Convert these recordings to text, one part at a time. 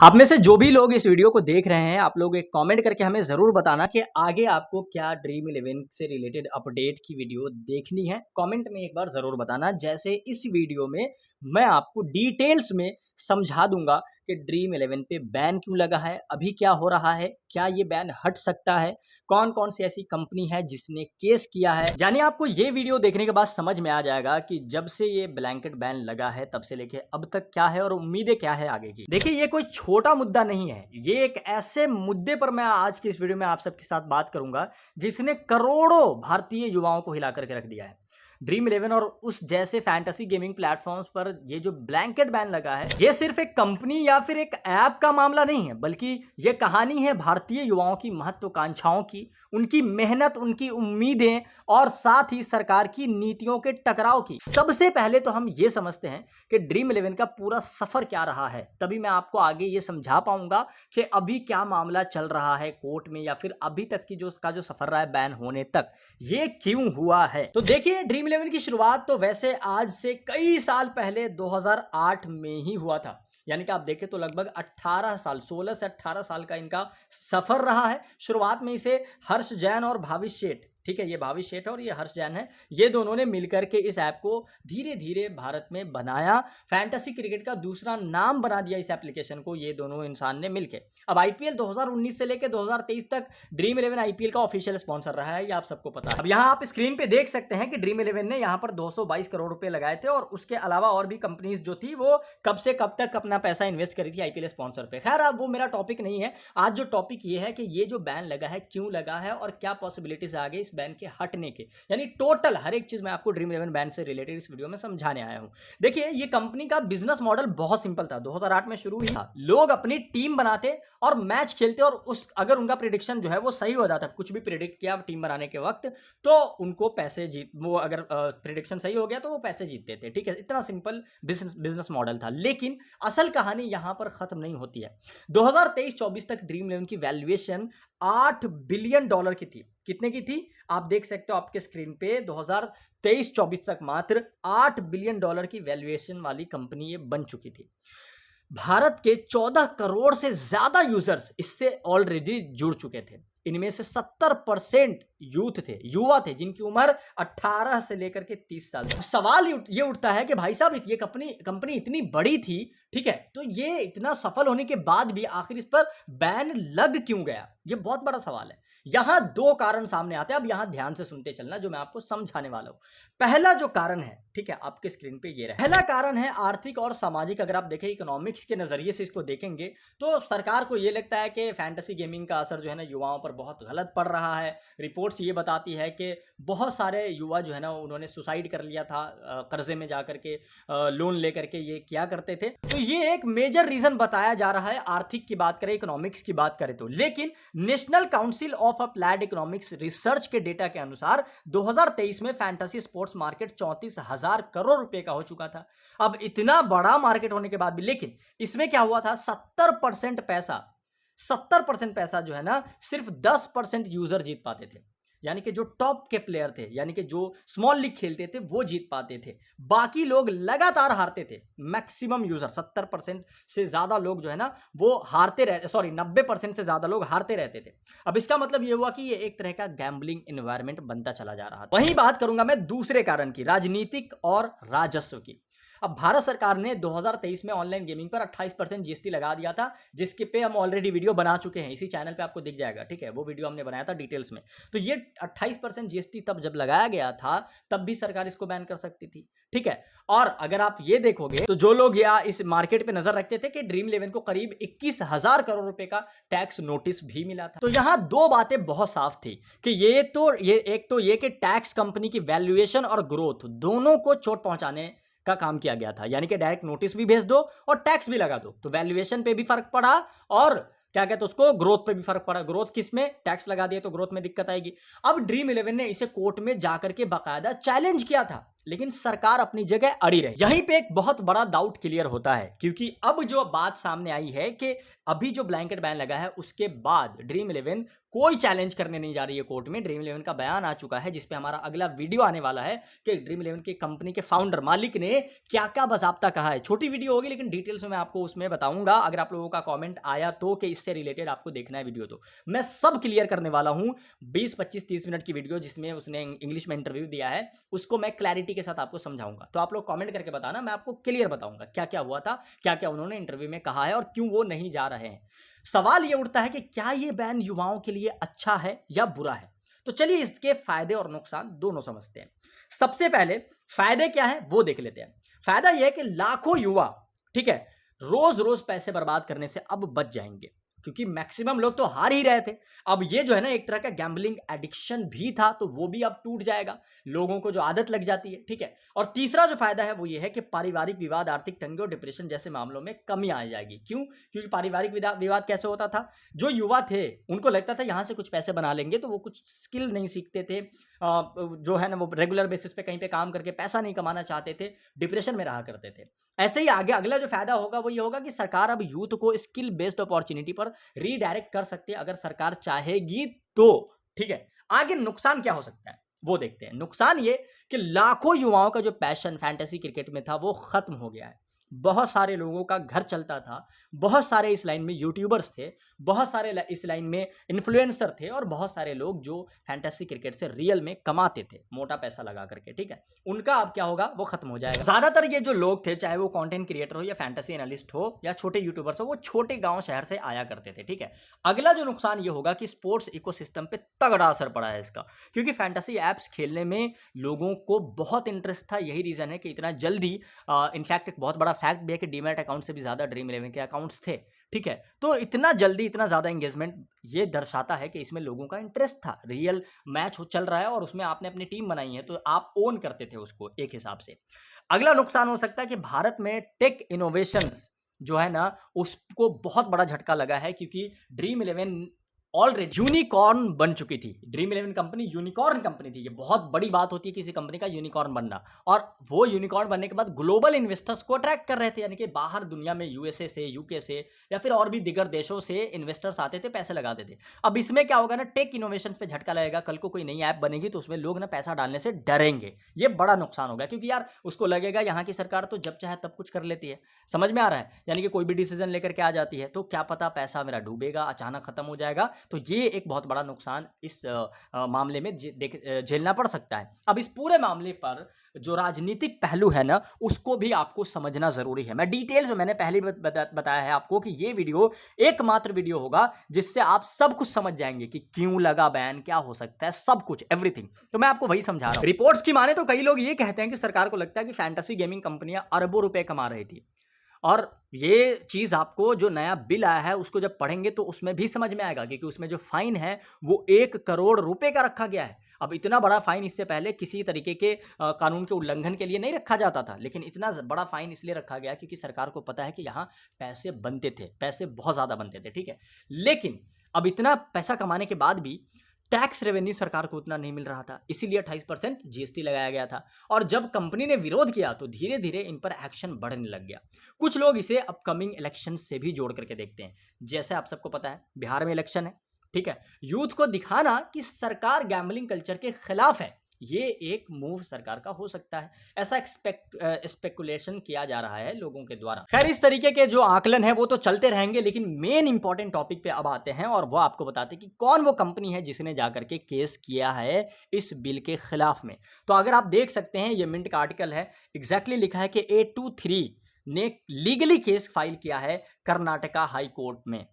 आप में से जो भी लोग इस वीडियो को देख रहे हैं, आप लोग एक कमेंट करके हमें ज़रूर बताना कि आगे आपको क्या ड्रीम इलेवन से रिलेटेड अपडेट की वीडियो देखनी है। कमेंट में एक बार ज़रूर बताना। जैसे इस वीडियो में मैं आपको डिटेल्स में समझा दूंगा कि ड्रीम इलेवन पे बैन क्यों लगा है, अभी क्या हो रहा है, क्या ये बैन हट सकता है, कौन कौन सी ऐसी कंपनी है जिसने केस किया है। यानी आपको ये वीडियो देखने के बाद समझ में आ जाएगा कि जब से ये ब्लैंकेट बैन लगा है तब से लेके अब तक क्या है और उम्मीदें क्या है आगे की। देखिए, ये कोई छोटा मुद्दा नहीं है, ये एक ऐसे मुद्दे पर मैं आज की इस वीडियो में आप सबके साथ बात करूंगा जिसने करोड़ों भारतीय युवाओं को हिला करके रख दिया है। ड्रीम इलेवन और उस जैसे फैंटेसी गेमिंग प्लेटफॉर्म्स पर ये जो ब्लैंकेट बैन लगा है, ये सिर्फ एक कंपनी या फिर एक ऐप का मामला नहीं है, बल्कि ये कहानी है भारतीय युवाओं की महत्वाकांक्षाओं की, उनकी मेहनत, उनकी उम्मीदें और साथ ही सरकार की नीतियों के टकराव की। सबसे पहले तो हम ये समझते हैं कि ड्रीम इलेवन का पूरा सफर क्या रहा है, तभी मैं आपको आगे ये समझा पाऊंगा कि अभी क्या मामला चल रहा है कोर्ट में या फिर अभी तक की जो सफर रहा है बैन होने तक, ये क्यों हुआ है। तो देखिए, ड्रीम इलेवन की शुरुआत तो वैसे आज से कई साल पहले 2008 में ही हुआ था। यानी कि आप देखें तो लगभग 18 साल, 16 से 18 साल का इनका सफर रहा है। शुरुआत में इसे हर्ष जैन और भाविश शेठ, ठीक है, ये भाविश शेठ और ये हर्ष जैन है, ये दोनों ने मिलकर के इस ऐप को धीरे धीरे भारत में बनाया। फैंटेसी क्रिकेट का दूसरा नाम बना दिया इस एप्लीकेशन को ये दोनों इंसान ने मिलकर। अब आईपीएल 2019 से लेकर 2023 तक ड्रीम इलेवन आईपीएल का ऑफिशियल स्पॉन्सर रहा है, ये आप सबको पता है। अब यहाँ आप स्क्रीन पे देख सकते हैं कि ड्रीम इलेवन ने यहाँ पर 222 करोड़ रुपए लगाए थे और उसके अलावा और भी कंपनीज जो थी वो कब से कब तक अपना पैसा इन्वेस्ट करी थी आईपीएल स्पॉन्सर पे। खैर, अब वो मेरा टॉपिक नहीं है। आज जो टॉपिक ये है कि ये जो बैन लगा है क्यों लगा है और क्या पॉसिबिलिटीज आ गई इस बैन के हटने के। यानी टोटल हर एक चीज मैं आपको ड्रीम इलेवन बैन से रिलेटेड इस वीडियो में समझाने आया हूं। देखिए, ये कंपनी का बिजनेस मॉडल बहुत सिंपल था, 2008 में शुरू हुआ था। लोग अपनी टीम बनाते और मैच खेलते और उस अगर उनका प्रेडिक्शन जो है वो सही हो जाता, कुछ भी प्रेडिक्ट किया टीम बनाने के वक्त, तो उनको पैसे जीत, वो अगर प्रेडिक्शन सही हो गया तो वो पैसे जीतते थे। ठीक है, इतना सिंपल बिजनेस मॉडल था। लेकिन असल कहानी यहां पर खत्म नहीं होती है। 2023-24 तक ड्रीम इलेवन की वैल्यूएशन $8 बिलियन की थी। कितने की थी आप देख सकते हो आपके स्क्रीन पे। 2023-24 तक मात्र $8 बिलियन की वैल्यूएशन वाली कंपनी ये बन चुकी थी। भारत के 14 करोड़ से ज्यादा यूजर्स इससे ऑलरेडी जुड़ चुके थे। इनमें से 70% यूथ थे, युवा थे, जिनकी उम्र 18 से लेकर के 30 साल। सवाल ये उठता है कि भाई साहब, ये कंपनी इतनी बड़ी थी, ठीक है, तो ये इतना सफल होने के बाद भी आखिर इस पर बैन लग क्यों गया? ये बहुत बड़ा सवाल है। यहां दो कारण सामने आते हैं। अब यहां ध्यान से सुनते चलना जो मैं आपको समझाने वाला हूं। पहला जो कारण है, ठीक है, आपके स्क्रीन पे ये रहा। पहला कारण है आर्थिक और सामाजिक। अगर आप देखें इकोनॉमिक्स के नजरिए से इसको देखेंगे तो सरकार को ये लगता है कि फैंटेसी गेमिंग का असर जो है ना युवाओं पर बहुत गलत पड़ रहा है। रिपोर्ट्स ये बताती है कि बहुत सारे युवा जो है ना उन्होंने सुसाइड कर लिया था, कर्जे में जाकर के लोन लेकर के ये क्या करते थे। तो ये एक मेजर रीजन बताया जा रहा है। आर्थिक की बात करें, इकोनॉमिक्स की बात करें तो। लेकिन national council of applied economics research के डेटा के अनुसार 2023 में फैंटेसी स्पोर्ट्स मार्केट 34,000 करोड़ रुपए का हो चुका था। अब इतना बड़ा मार्केट होने के बाद भी, लेकिन इसमें क्या हुआ था, 70% पैसा जो है ना सिर्फ 10% यूजर जीत पाते थे। यानी कि जो टॉप के प्लेयर थे, यानी कि जो स्मॉल लीग खेलते थे, वो जीत पाते थे। बाकी लोग लगातार हारते थे। मैक्सिमम यूजर 70% से ज्यादा लोग जो है ना वो हारते रहते, सॉरी 90% से ज्यादा लोग हारते रहते थे। अब इसका मतलब ये हुआ कि ये एक तरह का गैम्बलिंग एनवायरनमेंट बनता चला जा रहा था। वहीं बात करूंगा मैं दूसरे कारण की, राजनीतिक और राजस्व की। अब भारत सरकार ने 2023 में ऑनलाइन गेमिंग पर 28% जीएसटी लगा दिया था, जिसके पे हम ऑलरेडी वीडियो बना चुके हैं, इसी चैनल पे आपको दिख जाएगा। ठीक है, वो वीडियो हमने बनाया था डिटेल्स में। तो ये 28% जीएसटी तब जब लगाया गया था तब भी सरकार इसको बैन कर सकती थी। ठीक है, और अगर आप ये देखोगे तो जो लोग या इस मार्केट पे नजर रखते थे कि ड्रीम इलेवन को करीब 21,000 करोड़ रुपए का टैक्स नोटिस भी मिला था। तो यहां दो बातें बहुत साफ थी कि एक तो ये कि टैक्स कंपनी की वैल्यूएशन और ग्रोथ दोनों को चोट पहुंचाने का काम किया गया था। यानी कि डायरेक्ट नोटिस भी भेज दो और टैक्स भी लगा दो, तो वैल्यूएशन पे भी फर्क पड़ा और क्या कहते हैं उसको, ग्रोथ पे भी फर्क पड़ा। ग्रोथ किस में, टैक्स लगा दिए तो ग्रोथ में दिक्कत आएगी। अब ड्रीम इलेवन ने इसे कोर्ट में जाकर के बाकायदा चैलेंज किया था, लेकिन सरकार अपनी जगह अड़ी रही। यहीं पे एक बहुत बड़ा डाउट क्लियर होता है, क्योंकि अब जो बात सामने आई है कि अभी जो ब्लैंकेट बैन लगा है उसके बाद ड्रीम इलेवन कोई चैलेंज करने नहीं जा रही है कोर्ट में। ड्रीम इलेवन का बयान आ चुका है, जिसपे हमारा अगला वीडियो आने वाला है कि ड्रीम इलेवन की कंपनी के फाउंडर मालिक ने क्या क्या बाज़ाब्ता कहा है। छोटी वीडियो होगी लेकिन डिटेल्स में मैं आपको उसमें बताऊंगा। अगर आप लोगों का कमेंट आया तो कि इससे रिलेटेड आपको देखना है वीडियो, तो मैं सब क्लियर करने वाला हूं। 20 25 30 मिनट की वीडियो जिसमें उसने इंग्लिश में इंटरव्यू दिया है, उसको मैं क्लैरिटी के साथ आपको समझाऊंगा। तो आप लोग कमेंट करके बताना, मैं आपको क्लियर बताऊंगा क्या क्या हुआ था, क्या क्या उन्होंने इंटरव्यू में कहा है और क्यों वो नहीं जा रहे हैं। सवाल ये उठता है कि क्या ये बैन युवाओं के लिए अच्छा है या बुरा है। तो चलिए इसके फायदे और नुकसान दोनों समझते हैं। सबसे पहले फायदे क्या है वो देख लेते हैं। फायदा यह है कि लाखों युवा, ठीक है, रोज रोज पैसे बर्बाद करने से अब बच जाएंगे, क्योंकि मैक्सिमम लोग तो हार ही रहे थे। अब ये जो है ना एक तरह का गैम्बलिंग एडिक्शन भी था, तो वो भी अब टूट जाएगा, लोगों को जो आदत लग जाती है, ठीक है। और तीसरा जो फायदा है वो ये है कि पारिवारिक विवाद, आर्थिक तंगी और डिप्रेशन जैसे मामलों में कमी आ जाएगी। क्यों? क्योंकि पारिवारिक विवाद कैसे होता था, जो युवा थे उनको लगता था यहां से कुछ पैसे बना लेंगे, तो वो कुछ स्किल नहीं सीखते थे, जो है ना वो रेगुलर बेसिस पे कहीं पे काम करके पैसा नहीं कमाना चाहते थे, डिप्रेशन में रहा करते थे। ऐसे ही आगे अगला जो फायदा होगा वो ये होगा कि सरकार अब यूथ को स्किल बेस्ड अपॉर्चुनिटी पर रीडायरेक्ट कर सकती है, अगर सरकार चाहेगी तो, ठीक है। आगे नुकसान क्या हो सकता है वो देखते हैं। नुकसान ये कि लाखों युवाओं का जो पैशन फैंटेसी क्रिकेट में था वो खत्म हो गया है। बहुत सारे लोगों का घर चलता था, बहुत सारे इस लाइन में यूट्यूबर्स थे, बहुत सारे इस लाइन में इन्फ्लुएंसर थे, और बहुत सारे लोग जो फैंटेसी क्रिकेट से रियल में कमाते थे मोटा पैसा लगा करके, ठीक है, उनका अब क्या होगा वो खत्म हो जाएगा। ज्यादातर ये जो लोग थे, चाहे वो कंटेंट क्रिएटर हो या फैंटेसी एनालिस्ट हो या छोटे यूट्यूबर्स हो, वो छोटे गांव शहर से आया करते थे, ठीक है। अगला जो नुकसान ये होगा कि स्पोर्ट्स इकोसिस्टम पे तगड़ा असर पड़ा है इसका, क्योंकि फैंटेसी एप्स खेलने में लोगों को बहुत इंटरेस्ट था। यही रीजन है कि इतना जल्दी, इनफैक्ट एक बहुत बड़ा फैक्ट भी है कि डीमैट अकाउंट से भी ज्यादा ड्रीम इलेवन के अकाउंट्स थे, ठीक है। तो इतना जल्दी इतना ज्यादा एंगेजमेंट ये दर्शाता है कि इसमें लोगों का इंटरेस्ट था, रियल मैच चल रहा है और उसमें आपने अपनी टीम बनाई है, तो आप ओन करते थे उसको एक हिसाब से। अगला नुकसान हो सकता है कि भारत में टेक इनोवेशंस जो है ना उसको बहुत बड़ा झटका लगा है, क्योंकि ड्रीम इलेवन ऑलरेडी यूनिकॉर्न बन चुकी थी। Dream eleven company unicorn company थी। ये बहुत बड़ी बात होती है किसी कंपनी का यूनिकॉर्न बनना, और वो यूनिकॉर्न बनने के बाद ग्लोबल इन्वेस्टर्स को अट्रैक्ट कर रहे थे, यानी कि बाहर दुनिया में यूएसए से, यूके से या फिर और भी दिगर देशों से इन्वेस्टर्स आते थे, पैसे लगाते थे। अब इसमें क्या होगा ना, टेक इनोवेशन पे झटका लगेगा। कल को कोई नई ऐप बनेगी तो उसमें लोग ना पैसा डालने से डरेंगे, ये बड़ा नुकसान होगा, क्योंकि यार उसको लगेगा यहाँ की सरकार तो जब चाहे तब कुछ कर लेती है, समझ में आ रहा है, यानी कि कोई भी डिसीजन लेकर के आ जाती है, तो क्या पता पैसा मेरा डूबेगा, अचानक खत्म हो जाएगा। तो ये एक बहुत बड़ा नुकसान इस मामले में झेलना पड़ सकता है। अब इस पूरे मामले पर जो राजनीतिक पहलू है ना उसको भी आपको समझना जरूरी है। मैं डिटेल्स में मैंने पहले बताया है आपको कि ये वीडियो एकमात्र वीडियो होगा जिससे आप सब कुछ समझ जाएंगे कि क्यों लगा बैन, क्या हो सकता है, सब कुछ एवरीथिंग। तो मैं आपको वही समझा रहा हूं। रिपोर्ट्स की माने तो कई लोग ये कहते हैं कि सरकार को लगता है कि फैंटेसी गेमिंग कंपनियां अरबों रुपए कमा रही थी, और ये चीज़ आपको जो नया बिल आया है उसको जब पढ़ेंगे तो उसमें भी समझ में आएगा, क्योंकि उसमें जो फाइन है वो 1 करोड़ रुपए का रखा गया है। अब इतना बड़ा फाइन इससे पहले किसी तरीके के कानून के उल्लंघन के लिए नहीं रखा जाता था, लेकिन इतना बड़ा फाइन इसलिए रखा गया क्योंकि सरकार को पता है कि यहाँ पैसे बनते थे, पैसे बहुत ज़्यादा बनते थे, ठीक है। लेकिन अब इतना पैसा कमाने के बाद भी टैक्स रेवेन्यू सरकार को उतना नहीं मिल रहा था, इसीलिए 28% जीएसटी लगाया गया था। और जब कंपनी ने विरोध किया तो धीरे धीरे इन पर एक्शन बढ़ने लग गया। कुछ लोग इसे अपकमिंग इलेक्शन से भी जोड़ करके देखते हैं। जैसे आप सबको पता है बिहार में इलेक्शन है, ठीक है, यूथ को दिखाना कि सरकार गैम्बलिंग कल्चर के खिलाफ है, ये एक मूव सरकार का हो सकता है, ऐसा स्पेकुलेशन किया जा रहा है लोगों के द्वारा। खैर इस तरीके के जो आकलन है वो तो चलते रहेंगे, लेकिन मेन इंपॉर्टेंट टॉपिक पे अब आते हैं और वो आपको बताते हैं कि कौन वो कंपनी है जिसने जाकर के केस किया है इस बिल के खिलाफ में। तो अगर आप देख सकते हैं ये मिंट का आर्टिकल है, एग्जैक्टली लिखा है कि 823 ने लीगली केस फाइल किया है कर्नाटका हाई कोर्ट में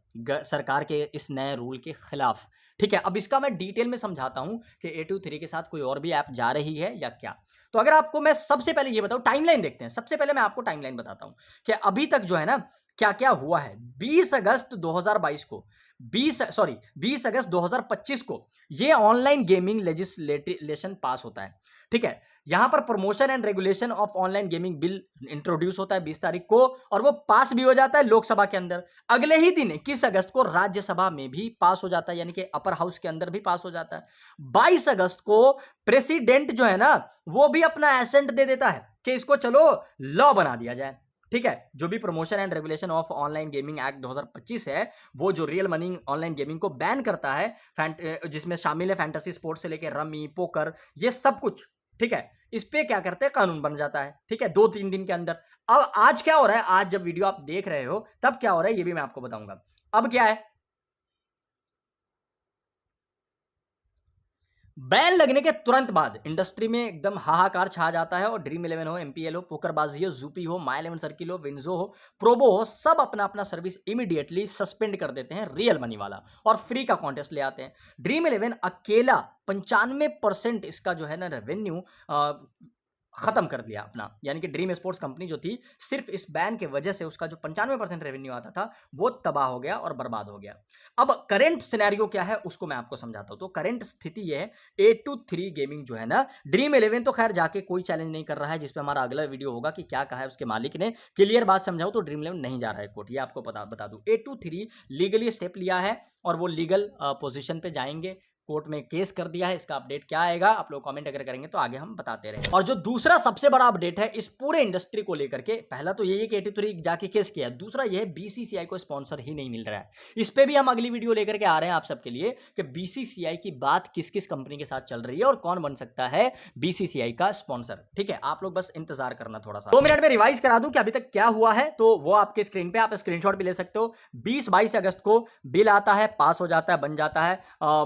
सरकार के इस नए रूल के खिलाफ, ठीक है। अब इसका मैं डिटेल में समझाता हूं कि 823 के साथ कोई और भी ऐप जा रही है या क्या। तो अगर आपको मैं सबसे पहले ये बताऊं, टाइमलाइन देखते हैं। सबसे पहले मैं आपको टाइमलाइन बताता हूं कि अभी तक जो है ना क्या क्या हुआ है। 20 अगस्त 2022 को 20 अगस्त 2025 को ये ऑनलाइन गेमिंग लेजिस्लेशन पास होता है, ठीक है। यहां पर promotion and regulation of online gaming bill introduce होता है 20 तारीख को, और वो पास भी हो जाता है लोकसभा के अंदर। अगले ही दिन 21 अगस्त को राज्यसभा में भी पास हो जाता है, यानी कि अपर हाउस के अंदर भी पास हो जाता है। 22 अगस्त को प्रेसिडेंट जो है ना वो भी अपना एसेंट दे देता है कि इसको चलो लॉ बना दिया जाए। ठीक है, जो भी promotion and regulation of online gaming act 2025 है, वो जो रियल मनी ऑनलाइन गेमिंग को बैन करता है, जिसमें शामिल है फैंटेसी स्पोर्ट्स से लेकर रमी, पोकर, ये सब कुछ, ठीक है, इस पे क्या करते हैं, कानून बन जाता है, ठीक है, 2-3 दिन के अंदर। अब आज क्या हो रहा है, आज जब वीडियो आप देख रहे हो तब क्या हो रहा है ये भी मैं आपको बताऊंगा। अब क्या है, बैन लगने के तुरंत बाद इंडस्ट्री में एकदम हाहाकार छा जाता है और ड्रीम इलेवन हो, एमपीएल हो, पोकरबाजी हो, जूपी हो, माई इलेवन सर्किल हो, विंजो हो, प्रोबो हो, सब अपना अपना सर्विस इमीडिएटली सस्पेंड कर देते हैं, रियल मनी वाला, और फ्री का कॉन्टेस्ट ले आते हैं। ड्रीम इलेवन अकेला 95% इसका जो है ना रेवेन्यू खत्म कर दिया अपना, यानी कि ड्रीम स्पोर्ट्स कंपनी जो थी, सिर्फ इस बैन के वजह से उसका जो 95% रेवेन्यू आता था वो तबाह हो गया और बर्बाद हो गया। अब करंट सिनेरियो क्या है उसको मैं आपको समझाता हूं। तो करंट स्थिति ये है, 823 गेमिंग जो है ना, ड्रीम इलेवन तो खैर जाके कोई चैलेंज नहीं कर रहा है, जिसपे हमारा अगला वीडियो होगा कि क्या कहा है उसके मालिक ने, क्लियर बात समझाऊं तो ड्रीम इलेवन नहीं जा रहा है कोर्ट, ये आपको बता दूं। 823 लीगली स्टेप लिया है और वो लीगल पोजिशन पे जाएंगे, कोर्ट में केस कर दिया है। इसका अपडेट क्या आएगा आप लोग कमेंट अगर करेंगे तो आगे हम बताते रहेंगे। और जो दूसरा सबसे बड़ा अपडेट है इस पूरे इंडस्ट्री को लेकर के, पहला तो ये है कि 83 जाके केस किया, दूसरा ये है बीसीसीआई को स्पॉन्सर ही नहीं मिल रहा है। इस पे भी हम अगली वीडियो लेकर के आ रहे हैं आप सबके लिए कि बीसीसीआई की बात किस किस कंपनी के साथ चल रही है और कौन बन सकता है बीसीसीआई का स्पॉन्सर। ठीक है, आप लोग बस इंतजार करना थोड़ा सा। 2 मिनट में रिवाइज करा दूं कि अभी तक क्या हुआ है, तो वो आपके स्क्रीन पे आप स्क्रीनशॉट भी ले सकते हो। 20-22 अगस्त को बिल आता है, पास हो जाता है, बन जाता है।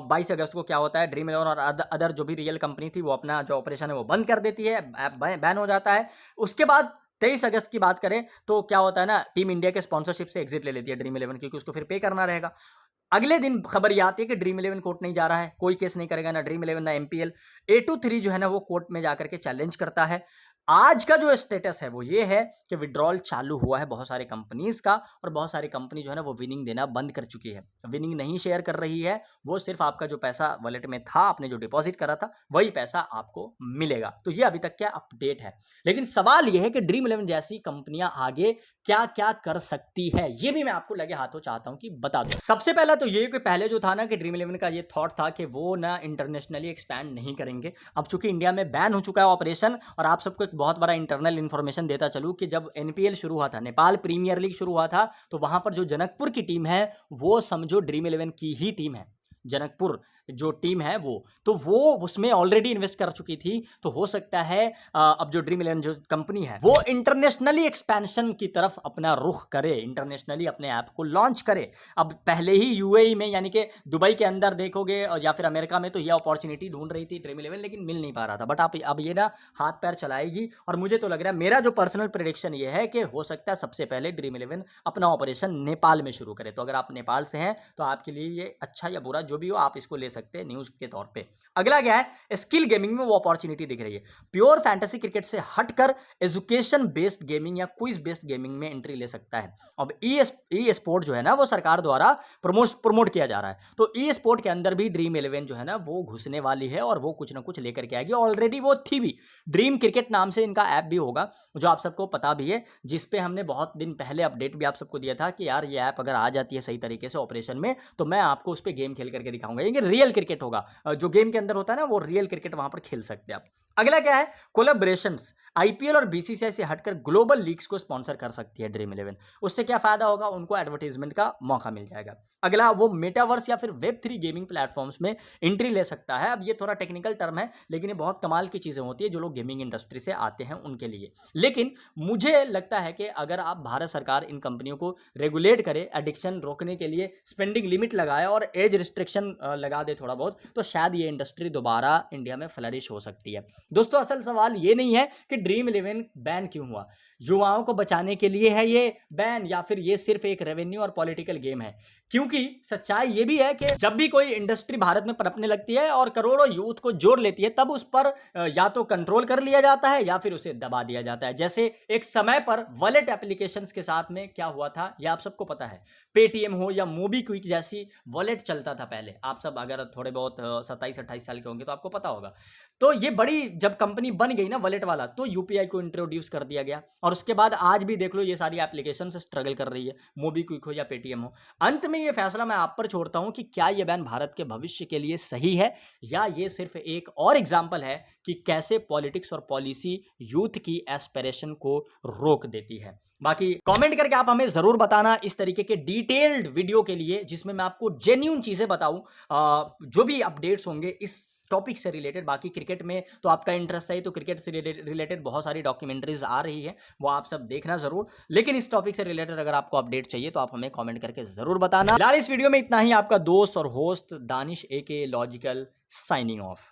22 अगस्त को क्या होता है, ड्रीम इलेवन और अदर जो भी रियल कंपनी थी वो अपना जो ऑपरेशन है वो बंद कर देती है, ऐप बैन हो जाता है। उसके बाद 23 अगस्त की बात करें तो क्या होता है ना, टीम इंडिया के स्पॉन्सरशिप से एग्जिट ले लेती है ड्रीम इलेवन, क्योंकि उसको फिर पे करना रहेगा। अगले दिन खबर ये आती है कि ड्रीम इलेवन कोर्ट नहीं जा रहा है, कोई केस नहीं करेगा, ना ड्रीम इलेवन ना एमपीएल। 823 जो है ना वो कोर्ट में जाकर के चैलेंज करता है। आज का जो स्टेटस है वो ये है कि विड्रॉल चालू हुआ है बहुत सारे कंपनीज का, और बहुत सारी कंपनी जो है ना वो विनिंग देना बंद कर चुकी है, विनिंग नहीं शेयर कर रही है। वो सिर्फ आपका जो पैसा वॉलेट में था, आपने जो डिपॉजिट करा था, वही पैसा आपको मिलेगा। तो ये अभी तक क्या अपडेट है। लेकिन सवाल ये है कि ड्रीम इलेवन जैसी कंपनियां आगे क्या क्या कर सकती है, ये भी मैं आपको लगे हाथों चाहता हूं कि बता दूं। सबसे पहला तो ये कि पहले जो था ना कि ड्रीम इलेवन का ये थॉट था कि वो ना इंटरनेशनली एक्सपैंड नहीं करेंगे। अब चूंकि इंडिया में बैन हो चुका है ऑपरेशन, और आप सबको एक बहुत बड़ा इंटरनल इंफॉर्मेशन देता चलूं कि जब एनपीएल शुरू हुआ था, नेपाल प्रीमियर लीग शुरू हुआ था, तो वहां पर जो जनकपुर की टीम है वो समझो ड्रीम इलेवन की ही टीम है। जनकपुर जो टीम है तो वो उसमें ऑलरेडी इन्वेस्ट कर चुकी थी। तो हो सकता है अब जो ड्रीम इलेवन जो कंपनी है वो इंटरनेशनली एक्सपेंशन की तरफ अपना रुख करे, इंटरनेशनली अपने ऐप को लॉन्च करे। अब पहले ही यूएई में यानी कि दुबई के अंदर देखोगे और या फिर अमेरिका में, तो ये अपॉर्चुनिटी ढूंढ रही थी ड्रीम इलेवन, लेकिन मिल नहीं पा रहा था। बट आप अब ये ना हाथ पैर चलाएगी, और मुझे तो लग रहा है, मेरा जो पर्सनल प्रेडिक्शन ये है कि हो सकता है सबसे पहले ड्रीम इलेवन अपना ऑपरेशन नेपाल में शुरू करे। तो अगर आप नेपाल से हैं तो आपके लिए ये अच्छा या बुरा जो भी हो, आप इसको ले सकते हैं न्यूज के तौर पे। अगला क्या है, स्किल गेमिंग में वो अपॉर्चुनिटी दिख रही है। प्योर फैंटेसी क्रिकेट से हटकर एजुकेशन बेस्ड गेमिंग या क्विज बेस्ड गेमिंग में एंट्री ले सकता है। अब ई स्पोर्ट जो है ना वो सरकार द्वारा प्रमोट किया जा रहा है, तो ई स्पोर्ट के अंदर भी ड्रीम इलेवन जो है ना वो घुसने वाली है, और वो कुछ ना कुछ लेकर के आएगी। ऑलरेडी वो थी भी, ड्रीम क्रिकेट नाम से इनका ऐप भी होगा, जो आप सबको पता भी है, जिसपे हमने बहुत दिन पहले अपडेट भी आप सबको दिया था कि यार ये ऐप अगर आ जाती है सही तरीके से ऑपरेशन में, तो मैं आपको उस पर गेम खेल करके दिखाऊंगा। ये रियल क्रिकेट होगा, जो गेम के अंदर होता है ना वो रियल क्रिकेट वहां पर खेल सकते हैं आप। अगला क्या है, कोलैबोरेशंस। आईपीएल और बीसीसीआई से हटकर ग्लोबल लीग्स को स्पॉन्सर कर सकती है ड्रीम इलेवन। उससे क्या फायदा होगा, उनको एडवर्टाइजमेंट का मौका मिल जाएगा। अगला, वो मेटावर्स या फिर वेब3 गेमिंग प्लेटफॉर्म्स में एंट्री ले सकता है। अब ये थोड़ा टेक्निकल टर्म है, लेकिन ये बहुत कमाल की चीजें होती है जो लोग गेमिंग इंडस्ट्री से आते हैं उनके लिए। लेकिन मुझे लगता है कि अगर आप भारत सरकार इन कंपनियों को रेगुलेट करे, एडिक्शन रोकने के लिए स्पेंडिंग लिमिट लगाए और एज रिस्ट्रिक्शन लगा दे थोड़ा बहुत, तो शायद ये इंडस्ट्री दोबारा इंडिया में फ्लरिश हो सकती है। दोस्तों, असल सवाल ये नहीं है कि ड्रीम इलेवन बैन क्यों हुआ, युवाओं को बचाने के लिए है ये बैन, या फिर ये सिर्फ एक रेवेन्यू और पॉलिटिकल गेम है। क्योंकि सच्चाई ये भी है कि जब भी कोई इंडस्ट्री भारत में पनपने लगती है और करोड़ों यूथ को जोड़ लेती है, तब उस पर या तो कंट्रोल कर लिया जाता है या फिर उसे दबा दिया जाता है। जैसे एक समय पर वॉलेट एप्लीकेशंस के साथ में क्या हुआ था, ये आप सबको पता है। पेटीएम हो या मोबीक्विक जैसी वॉलेट चलता था पहले, आप सब अगर थोड़े बहुत 27-28 साल के होंगे तो आपको पता होगा। तो ये बड़ी जब कंपनी बन गई ना वॉलेट वाला, तो यूपीआई को इंट्रोड्यूस कर दिया गया, और उसके बाद आज भी देख लो ये सारी एप्लीकेशन स्ट्रगल कर रही है, मोबीक्विक हो या पेटीएम हो। अंत में ये फैसला मैं आप पर छोड़ता हूं कि क्या ये बैन भारत के भविष्य के लिए सही है, या ये सिर्फ एक और एग्जाम्पल है कि कैसे पॉलिटिक्स और पॉलिसी यूथ की एस्पिरेशन को रोक देती है। बाकी कमेंट करके आप हमें ज़रूर बताना इस तरीके के डिटेल्ड वीडियो के लिए, जिसमें मैं आपको जेन्युइन चीज़ें बताऊँ, जो भी अपडेट्स होंगे इस टॉपिक से रिलेटेड। बाकी क्रिकेट में तो आपका इंटरेस्ट है, तो क्रिकेट से रिलेटेड बहुत सारी डॉक्यूमेंट्रीज़ आ रही है, वो आप सब देखना ज़रूर। लेकिन इस टॉपिक से रिलेटेड अगर आपको अपडेट चाहिए तो आप हमें कमेंट करके ज़रूर बताना। फिलहाल इस वीडियो में इतना ही। आपका दोस्त और host Danish AK logical signing off.